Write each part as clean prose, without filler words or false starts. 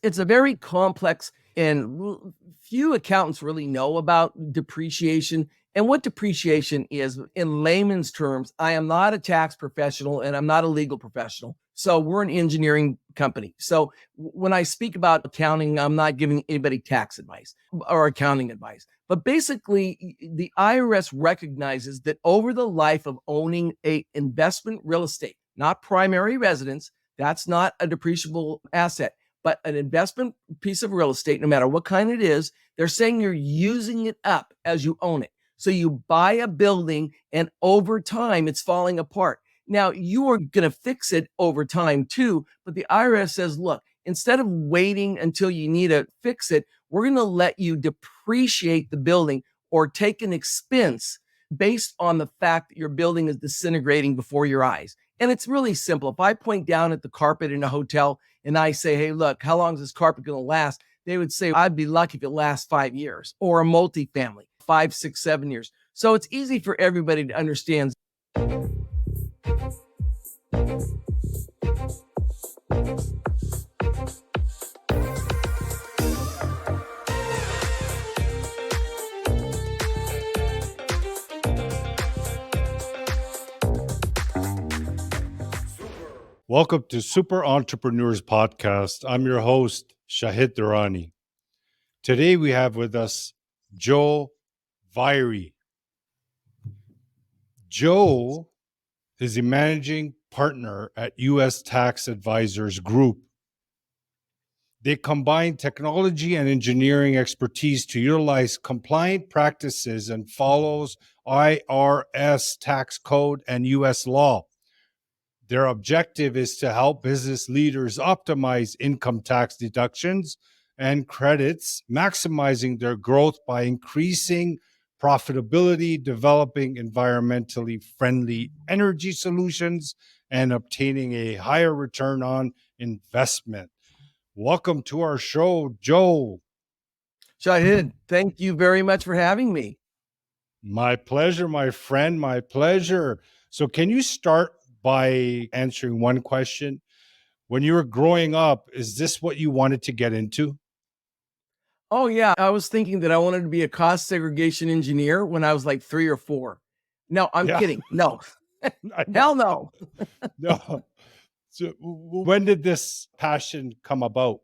It's a very complex and few accountants really know about depreciation. And what depreciation is, in layman's terms, I am not a tax professional and I'm not a legal professional. So we're an engineering company. So when I speak about accounting, I'm not giving anybody tax advice or accounting advice. But basically, the IRS recognizes that over the life of owning a investment real estate, not primary residence, that's not a depreciable asset, but an investment piece of real estate, no matter what kind it is, they're saying you're using it up as you own it. So you buy a building and over time it's falling apart. Now you are going to fix it over time too, but the IRS says, look, instead of waiting until you need to fix it, we're going to let you depreciate the building or take an expense based on the fact that your building is disintegrating before your eyes. And it's really simple. If I point down at the carpet in a hotel and I say, hey, look, how long is this carpet going to last? They would say, I'd be lucky if it lasts 5 years, or a multifamily, 5, 6, 7 years. So it's easy for everybody to understand. Welcome to Super Entrepreneurs Podcast. I'm your host, Shahid Durrani. Today we have with us Joe Viery. Joe is a managing partner at U.S. Tax Advisors Group. They combine technology and engineering expertise to utilize compliant practices and follows IRS tax code and U.S. law. Their objective is to help business leaders optimize income tax deductions and credits, maximizing their growth by increasing profitability, developing environmentally friendly energy solutions, and obtaining a higher return on investment. Welcome to our show, Joe. Shahid, thank you very much for having me. My pleasure, my friend, my pleasure. So can you start by answering one question? When you were growing up, is this what you wanted to get into? Oh, yeah. I was thinking that I wanted to be a cost segregation engineer when I was like 3 or 4. No, I'm kidding. No, hell no. No. So when did this passion come about?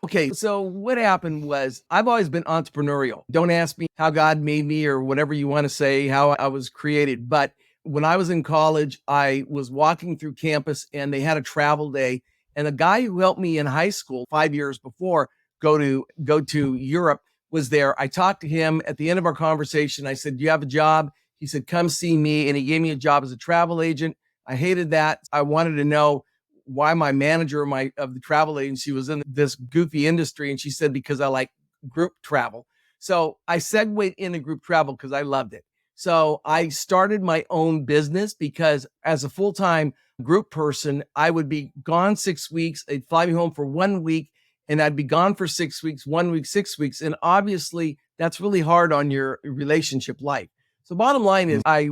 Okay, so what happened was I've always been entrepreneurial. Don't ask me how God made me or whatever you want to say, how I was created. But when I was in college, I was walking through campus and they had a travel day. And the guy who helped me in high school 5 years before go to Europe was there. I talked to him at the end of our conversation. I said, do you have a job? He said, come see me. And he gave me a job as a travel agent. I hated that. I wanted to know why my manager of the travel agency was in this goofy industry. And she said, because I like group travel. So I segued into group travel because I loved it. So I started my own business because as a full-time group person, I would be gone 6 weeks. They'd fly me home for 1 week and I'd be gone for 6 weeks, 1 week, 6 weeks. And obviously that's really hard on your relationship life. So bottom line is I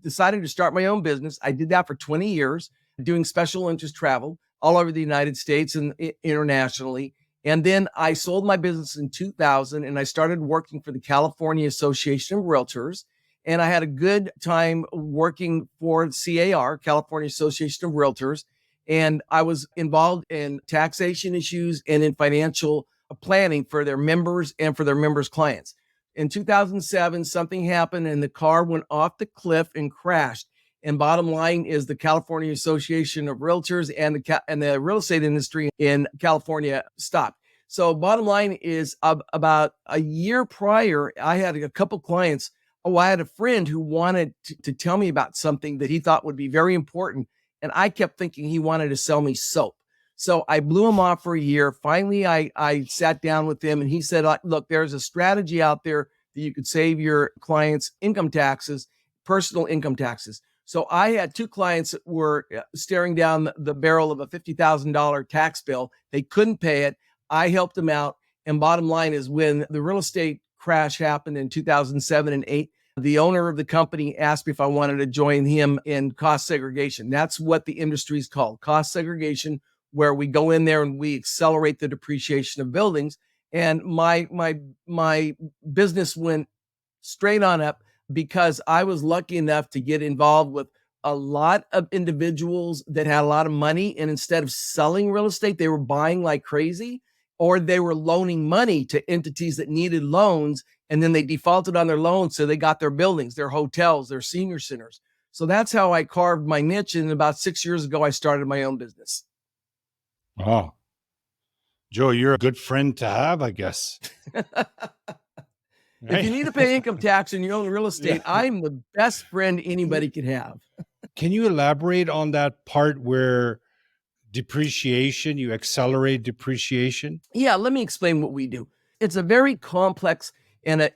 decided to start my own business. I did that for 20 years, doing special interest travel all over the United States and internationally. And then I sold my business in 2000 and I started working for the California Association of Realtors. And I had a good time working for CAR, California Association of Realtors. And I was involved in taxation issues and in financial planning for their members and for their members' clients. In 2007, something happened and the car went off the cliff and crashed. And bottom line is the California Association of Realtors and the real estate industry in California stopped. So bottom line is about a year prior, I had a couple clients. I had a friend who wanted to tell me about something that he thought would be very important. And I kept thinking he wanted to sell me soap. So I blew him off for a year. Finally, I sat down with him and he said, look, there's a strategy out there that you could save your clients income taxes, personal income taxes. So I had 2 clients that were staring down the barrel of a $50,000 tax bill. They couldn't pay it. I helped them out. And bottom line is when the real estate crash happened in 2007 and 8, the owner of the company asked me if I wanted to join him in cost segregation. That's what the industry is called, cost segregation, where we go in there and we accelerate the depreciation of buildings. And my business went straight on up because I was lucky enough to get involved with a lot of individuals that had a lot of money. And instead of selling real estate, they were buying like crazy, or they were loaning money to entities that needed loans. And then they defaulted on their loans. So they got their buildings, their hotels, their senior centers. So that's how I carved my niche. And about 6 years ago, I started my own business. Wow. Joe, you're a good friend to have, I guess. If you need to pay income tax and you own real estate, Yeah. I'm the best friend anybody could have. Can you elaborate on that part where depreciation, you accelerate depreciation? Yeah, let me explain what we do. It's a very complex, and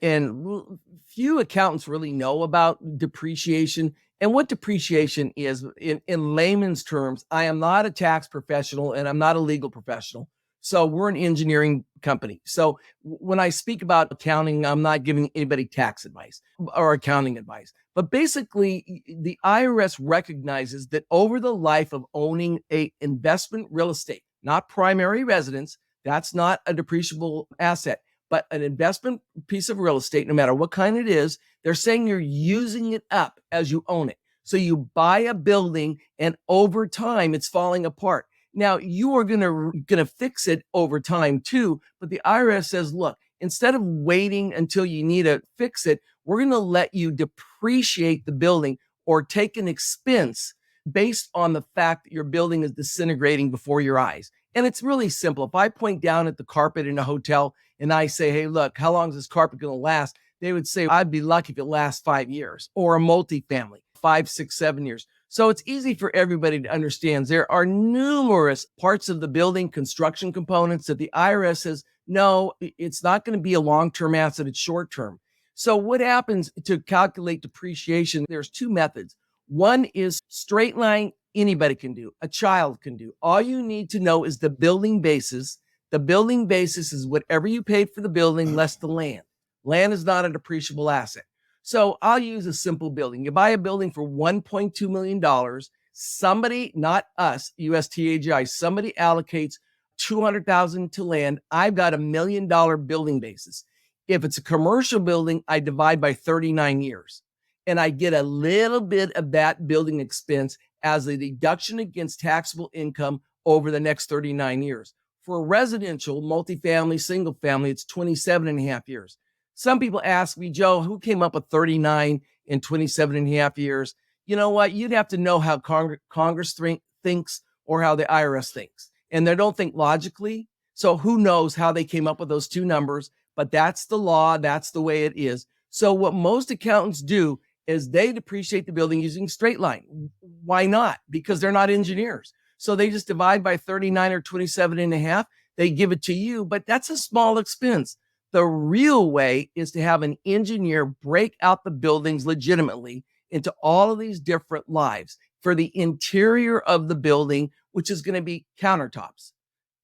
few accountants really know about depreciation. And what depreciation is, in layman's terms, I am not a tax professional and I'm not a legal professional. So we're an engineering company. So when I speak about accounting, I'm not giving anybody tax advice or accounting advice. But basically, the IRS recognizes that over the life of owning a investment real estate, not primary residence, that's not a depreciable asset, but an investment piece of real estate, no matter what kind it is, they're saying you're using it up as you own it. So you buy a building and over time it's falling apart. Now you are gonna fix it over time too, but the IRS says, look, instead of waiting until you need to fix it, we're gonna let you depreciate the building or take an expense based on the fact that your building is disintegrating before your eyes. And it's really simple. If I point down at the carpet in a hotel and I say, hey, look, how long is this carpet going to last? They would say, I'd be lucky if it lasts 5 years, or a multifamily, 5, 6, 7 years. So it's easy for everybody to understand. There are numerous parts of the building construction components that the IRS says, no, it's not going to be a long-term asset, it's short-term. So what happens to calculate depreciation? There's two methods. One is straight line, anybody can do, a child can do. All you need to know is the building basis. The building basis is whatever you paid for the building less the land. Land is not a depreciable asset. So I'll use a simple building. You buy a building for $1.2 million. Somebody, not us, USTAGI, somebody allocates $200,000 to land. I've got $1 million building basis. If it's a commercial building, I divide by 39 years. And I get a little bit of that building expense as a deduction against taxable income over the next 39 years. For a residential, multifamily, single family, it's 27 and a half years. Some people ask me, Joe, who came up with 39 and 27 and a half years? You know what? You'd have to know how Congress thinks or how the IRS thinks. And they don't think logically. So who knows how they came up with those two numbers? But that's the law. That's the way it is. So what most accountants do is they depreciate the building using straight line. Why not? Because they're not engineers. So they just divide by 39 or 27 and a half. They give it to you, but that's a small expense. The real way is to have an engineer break out the buildings legitimately into all of these different lives for the interior of the building, which is going to be countertops,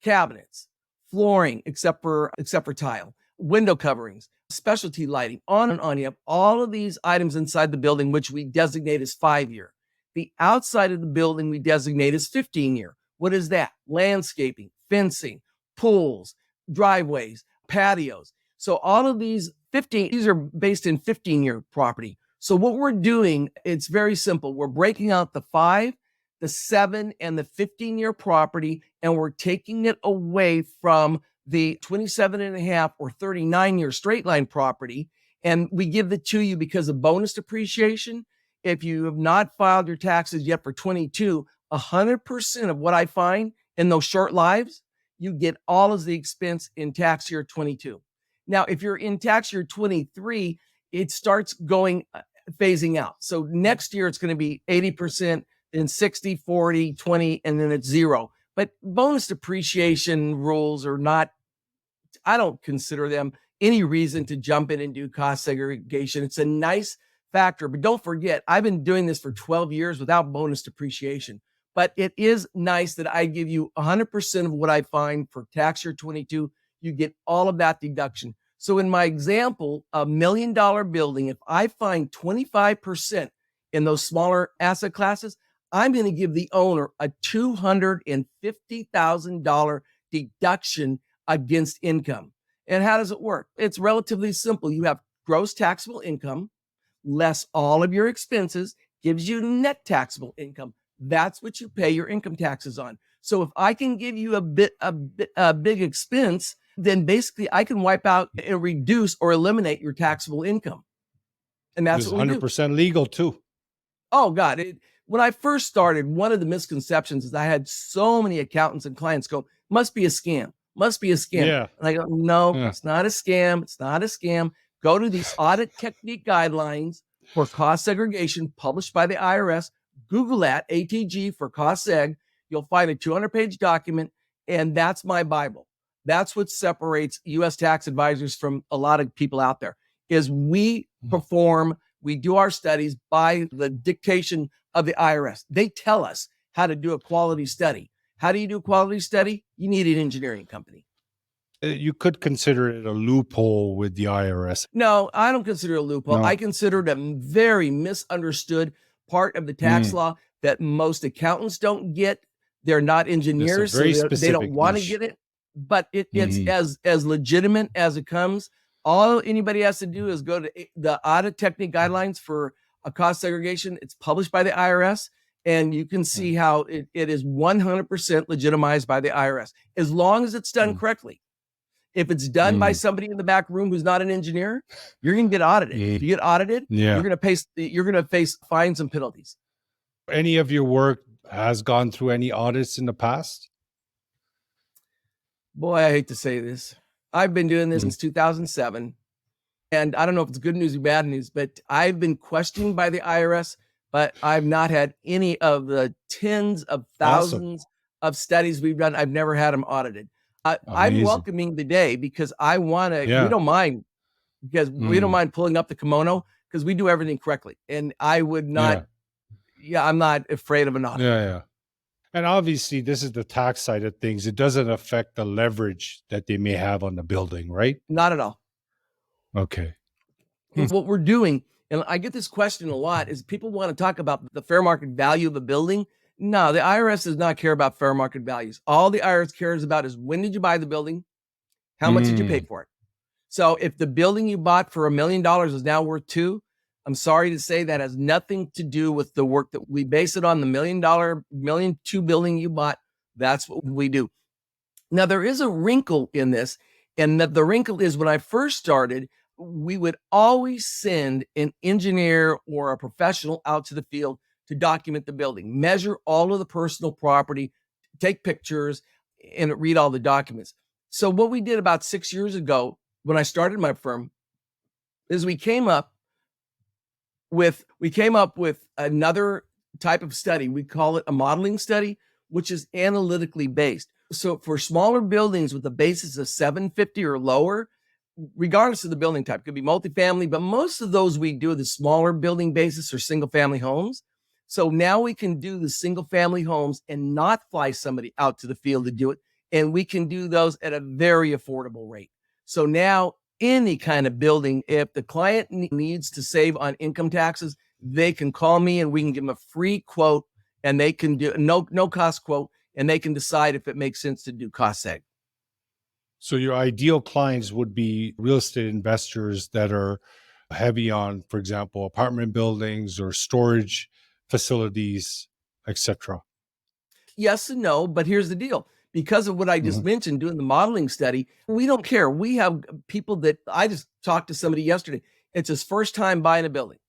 cabinets, flooring, except for tile, window coverings, specialty lighting, on and on. You have all of these items inside the building, which we designate as 5-year. The outside of the building we designate as 15-year. What is that? Landscaping, fencing, pools, driveways, patios. So all of these are based in 15-year property. So what we're doing, it's very simple. We're breaking out the 5, the 7, and the 15-year property, and we're taking it away from the 27 and a half or 39-year straight line property. And we give it to you because of bonus depreciation. If you have not filed your taxes yet for 22, 100% of what I find in those short lives, you get all of the expense in tax year 22. Now, if you're in tax year 23, it starts phasing out. So next year, it's going to be 80%, then 60, 40, 20, and then it's 0. But bonus depreciation rules are not, I don't consider them any reason to jump in and do cost segregation. It's a nice factor, but don't forget, I've been doing this for 12 years without bonus depreciation. But it is nice that I give you 100% of what I find for tax year 22. You get all of that deduction. So in my example, $1 million building, if I find 25% in those smaller asset classes, I'm going to give the owner a $250,000 deduction against income. And how does it work? It's relatively simple. You have gross taxable income less all of your expenses gives you net taxable income. That's what you pay your income taxes on. So if I can give you a big expense, then basically I can wipe out and reduce or eliminate your taxable income. And that's It's what we do. 100% legal too. Oh God. When I first started, one of the misconceptions is I had so many accountants and clients go, must be a scam, must be a scam. Yeah. And I go, no, Yeah. it's not a scam. It's not a scam. Go to these audit technique guidelines for cost segregation published by the IRS. Google that, ATG for cost seg. You'll find a 200-page document, and that's my Bible. That's what separates U.S. tax advisors from a lot of people out there, is we do our studies by the dictation of the IRS. They tell us how to do a quality study. How do you do a quality study? You need an engineering company. You could consider it a loophole with the IRS. No, I don't consider it a loophole. No. I consider it a very misunderstood part of the tax law that most accountants don't get. They're not engineers, so they don't want to get it. But it's as legitimate as it comes. All anybody has to do is go to the audit technique guidelines for a cost segregation. It's published by the IRS, and you can see how it is 100% legitimized by the IRS, as long as it's done correctly. If it's done by somebody in the back room who's not an engineer, you're going to get audited. If you get audited, you're going to face fines and penalties. Any of your work has gone through any audits in the past? Boy, I hate to say this. I've been doing this since 2007. And I don't know if it's good news or bad news, but I've been questioned by the IRS, but I've not had any of the tens of thousands of studies we've done. I've never had them audited. I'm welcoming the day because I want to, we don't mind, because we don't mind pulling up the kimono because we do everything correctly. And I would not, I'm not afraid of an audit. Yeah. And obviously, this is the tax side of things. It doesn't affect the leverage that they may have on the building, right? Not at all. Okay. What we're doing, and I get this question a lot, is people want to talk about the fair market value of a building. No, the IRS does not care about fair market values. All the IRS cares about is when did you buy the building? How much did you pay for it? So if the building you bought for $1 million is now worth $2 million, I'm sorry to say that has nothing to do with the work that we base it on. The $1 million, $2 building you bought, that's what we do. Now, there is a wrinkle in this, and that the wrinkle is when I first started, we would always send an engineer or a professional out to the field to document the building, measure all of the personal property, take pictures, and read all the documents. So what we did about 6 years ago when I started my firm is we came up with another type of study. We call it a modeling study, which is analytically based. So for smaller buildings with a basis of 750 or lower, regardless of the building type, could be multifamily, but most of those we do the smaller building basis or single family homes. So now we can do the single family homes and not fly somebody out to the field to do it. And we can do those at a very affordable rate. So now any kind of building, if the client needs to save on income taxes, they can call me and we can give them a free quote, and they can do no cost quote, and they can decide if it makes sense to do cost seg. So your ideal clients would be real estate investors that are heavy on, for example, apartment buildings or storage facilities, etc. Yes and no, but here's the deal. Because of what I just mentioned, doing the modeling study, we don't care. We have people that I just talked to somebody yesterday. It's his first time buying a building.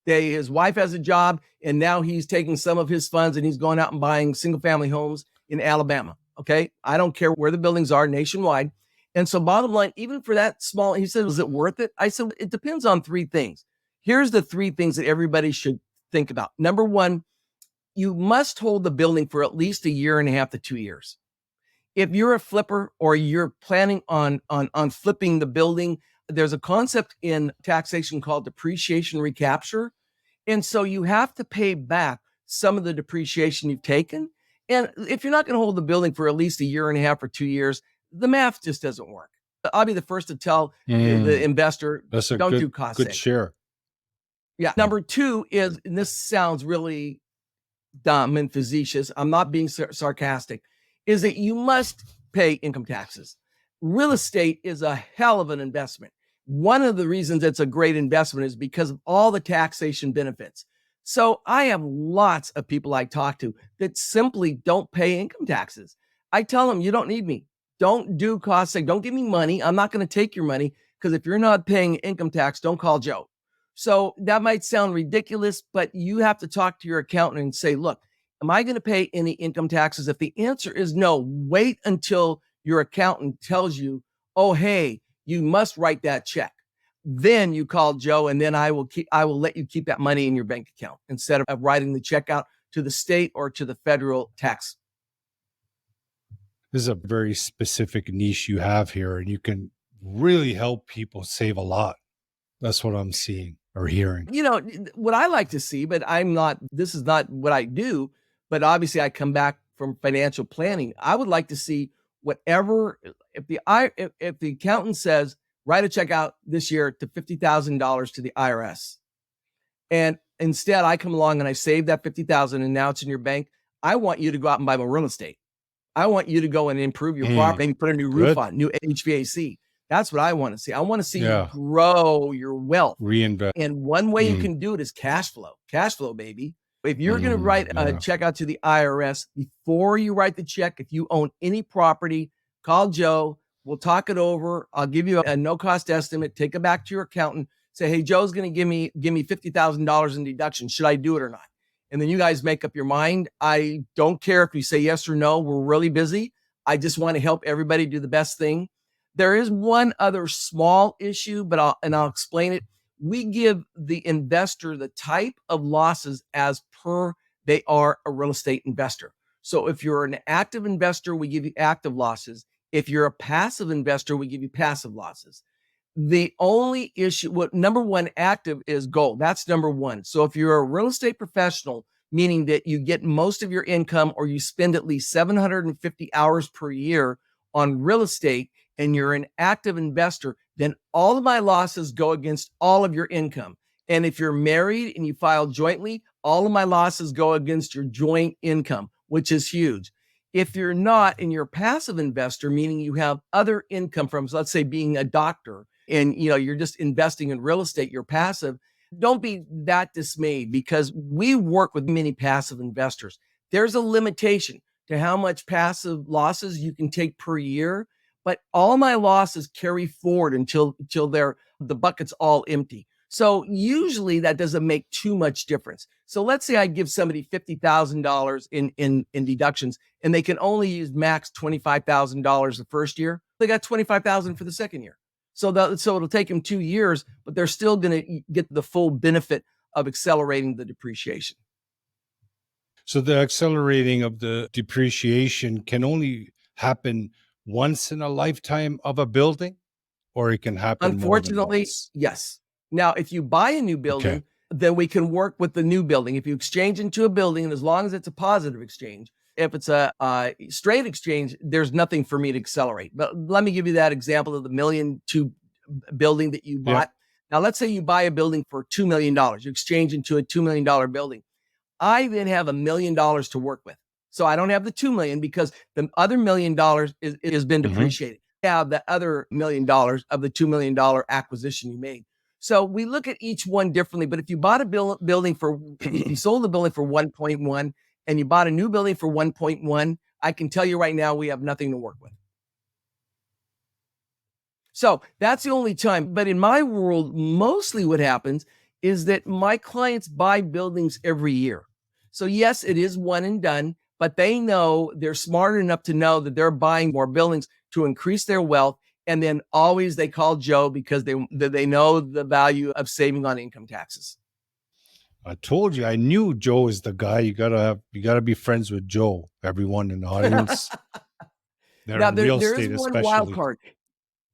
His wife has a job, and now he's taking some of his funds and he's going out and buying single family homes in Alabama. Okay. I don't care where the buildings are nationwide. And so bottom line, even for that small, he said, was it worth it? I said, it depends on three things. Here's the three things that everybody should think about. Number one, you must hold the building for at least 1.5 to 2 years. If you're a flipper or you're planning on flipping the building, there's a concept in taxation called depreciation recapture. And so you have to pay back some of the depreciation you've taken. And if you're not going to hold the building for at least 1.5 or 2 years, the math just doesn't work. I'll be the first to tell the investor, don't do cost good seg. share. Yeah. Number two is, and this sounds really dumb and facetious, I'm not being sarcastic, is that you must pay income taxes. Real estate is a hell of an investment. One of the reasons it's a great investment is because of all the taxation benefits. So I have lots of people I talk to that simply don't pay income taxes. I tell them, you don't need me. Don't do cost seg. Don't give me money. I'm not going to take your money, because if you're not paying income tax, don't call Joe. So that might sound ridiculous, but you have to talk to your accountant and say, look, am I going to pay any income taxes? If the answer is no, wait until your accountant tells you, oh, hey, you must write that check. Then you call Joe, and then I will let you keep that money in your bank account instead of writing the check out to the state or to the federal tax. This is a very specific niche you have here, and you can really help people save a lot. That's what I'm seeing or hearing. You know, what I like to see, but this is not what I do, but obviously I come back from financial planning. I would like to see whatever, if the accountant says, write a check out this year to $50,000 to the IRS. And instead I come along and I save that 50,000 and now it's in your bank. I want you to go out and buy more real estate. I want you to go and improve your property and put a new roof on, new HVAC. That's what I want to see. I want to see you grow your wealth. Reinvest. And one way you can do it is cash flow. Cash flow, baby. If you're going to write a check out to the IRS, before you write the check, if you own any property, call Joe. We'll talk it over. I'll give you a no-cost estimate. Take it back to your accountant. Say, hey, Joe's going to give me $50,000 in deduction. Should I do it or not? And then you guys make up your mind. I don't care if you say yes or no. We're really busy. I just want to help everybody do the best thing. There is one other small issue, but I'll explain it. We give the investor the type of losses as per they are a real estate investor. So if you're an active investor, we give you active losses. If you're a passive investor, we give you passive losses. The only issue, number one, active is gold. That's number one. So if you're a real estate professional, meaning that you get most of your income or you spend at least 750 hours per year on real estate, and you're an active investor, then all of my losses go against all of your income. And if you're married and you file jointly, all of my losses go against your joint income, which is huge. If you're not and you're a passive investor, meaning you have other income from, let's say, being a doctor, and you're just investing in real estate, you're passive, don't be that dismayed, because we work with many passive investors. There's a limitation to how much passive losses you can take per year, but all my losses carry forward until the bucket's all empty. So usually that doesn't make too much difference. So let's say I give somebody $50,000 in deductions, and they can only use max $25,000 the first year. They got $25,000 for the second year. So it'll take them 2 years, but they're still going to get the full benefit of accelerating the depreciation. So the accelerating of the depreciation can only happen once in a lifetime of a building, or it can happen unfortunately, more than once? Yes. Now, if you buy a new building, then we can work with the new building. If you exchange into a building, and as long as it's a positive exchange, if it's a straight exchange, there's nothing for me to accelerate. But let me give you that example of the $1.2 million building that you bought. Now, let's say you buy a building for $2 million. You exchange into a $2 million building. I then have $1 million to work with. So I don't have the 2 million because the other $1 million has been depreciated. I have the other $1 million of the $2 million acquisition you made. So we look at each one differently. But if you bought a building if you sold the building for 1.1 and you bought a new building for 1.1, I can tell you right now, we have nothing to work with. So that's the only time. But in my world, mostly what happens is that my clients buy buildings every year. So yes, it is one and done, but they know, they're smart enough to know that they're buying more buildings to increase their wealth. And then always they call Joe because they know the value of saving on income taxes. I told you, I knew Joe is the guy. You gotta be friends with Joe. Everyone in the audience. Now there is one wild card.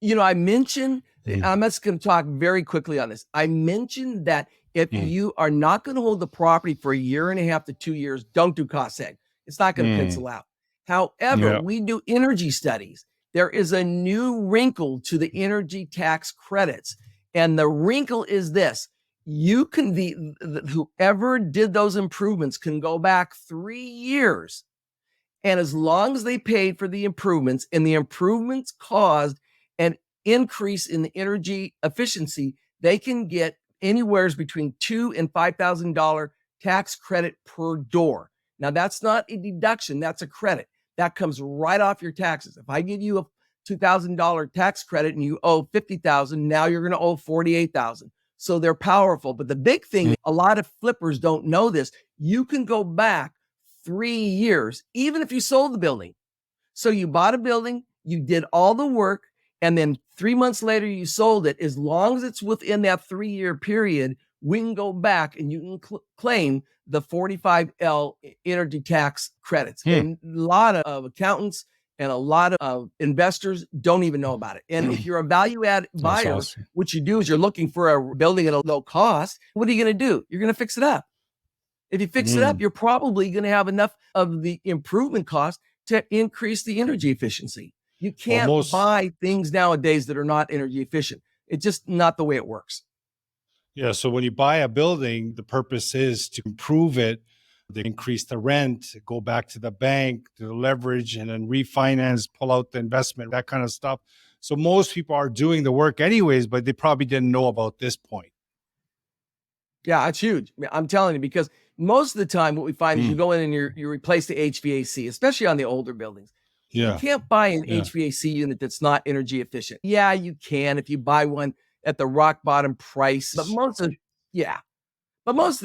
I mentioned, I'm just going to talk very quickly on this. I mentioned that if you are not going to hold the property for 1.5 to 2 years, don't do cost seg. It's not going to pencil out. However, we do energy studies. There is a new wrinkle to the energy tax credits. And the wrinkle is this: You can whoever did those improvements can go back 3 years, and as long as they paid for the improvements and the improvements caused an increase in the energy efficiency, they can get anywhere between $2,000 and $5,000 tax credit per door. Now, that's not a deduction, that's a credit. That comes right off your taxes. If I give you a $2,000 tax credit and you owe $50,000, now you're going to owe $48,000. So they're powerful. But the big thing, a lot of flippers don't know this. You can go back 3 years, even if you sold the building. So you bought a building, you did all the work, and then 3 months later you sold it. As long as it's within that 3-year period, we can go back and you can claim the 45L energy tax credits. And a lot of accountants and a lot of investors don't even know about it. And if you're a value add buyer, awesome, what you do is you're looking for a building at a low cost. What are you going to do? You're going to fix it up. If you fix it up, you're probably going to have enough of the improvement cost to increase the energy efficiency. You can't buy things nowadays that are not energy efficient. It's just not the way it works. Yeah. So when you buy a building, the purpose is to improve it, to increase the rent, go back to the bank, to the leverage, and then refinance, pull out the investment, that kind of stuff. So most people are doing the work anyways, but they probably didn't know about this point. Yeah, it's huge. I'm telling you, because most of the time what we find is you go in and you replace the HVAC, especially on the older buildings. Yeah. You can't buy an HVAC unit that's not energy efficient. Yeah, you can if you buy one at the rock bottom price, but most of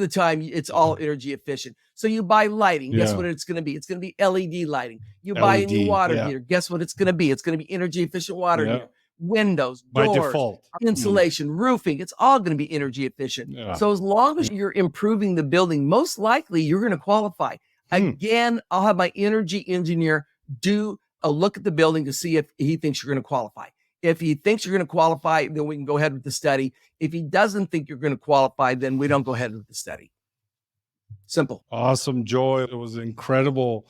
the time it's all energy efficient. So you buy lighting, guess what it's going to be? It's going to be LED lighting. You buy a new water heater, guess what it's going to be? It's going to be energy efficient water heater. Windows, doors, by default, insulation, roofing, it's all going to be energy efficient. So as long as you're improving the building, most likely you're going to qualify. Again, I'll have my energy engineer do a look at the building to see if he thinks you're going to qualify. If he thinks you're going to qualify, then we can go ahead with the study. If he doesn't think you're going to qualify, then we don't go ahead with the study. Simple. Awesome, Joe. It was incredible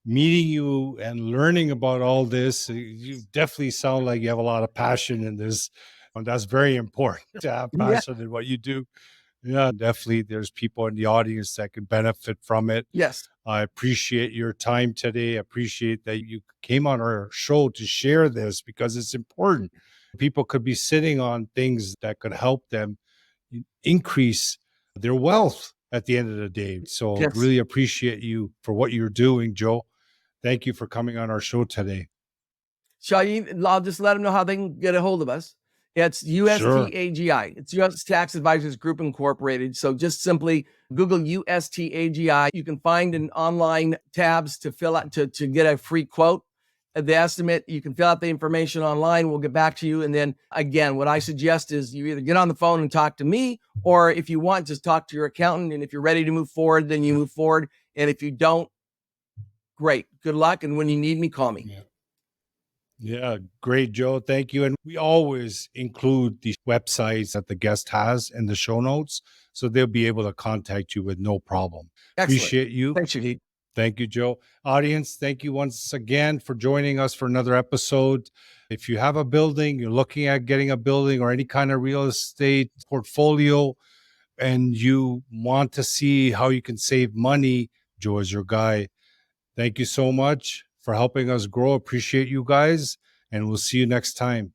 meeting you and learning about all this. You definitely sound like you have a lot of passion in this. And that's very important to have passion in what you do. Yeah, definitely. There's people in the audience that can benefit from it. Yes. I appreciate your time today. I appreciate that you came on our show to share this because it's important. People could be sitting on things that could help them increase their wealth at the end of the day. So really appreciate you for what you're doing, Joe. Thank you for coming on our show today. Shahid, I'll just let them know how they can get a hold of us. It's USTAGI. It's U.S. Tax Advisors Group Incorporated. So just simply Google USTAGI. You can find an online tabs to fill out to get a free quote. The estimate, you can fill out the information online. We'll get back to you. And then again, what I suggest is you either get on the phone and talk to me, or if you want, just talk to your accountant. And if you're ready to move forward, then you move forward. And if you don't, great. Good luck. And when you need me, call me. Yeah, great, Joe. Thank you. And we always include the websites that the guest has in the show notes, so they'll be able to contact you with no problem. Excellent. Appreciate you. Thanks, Shahid. Thank you, Joe. Audience, thank you once again for joining us for another episode. If you have a building, you're looking at getting a building or any kind of real estate portfolio, and you want to see how you can save money, Joe is your guy. Thank you so much for helping us grow. Appreciate you guys, and we'll see you next time.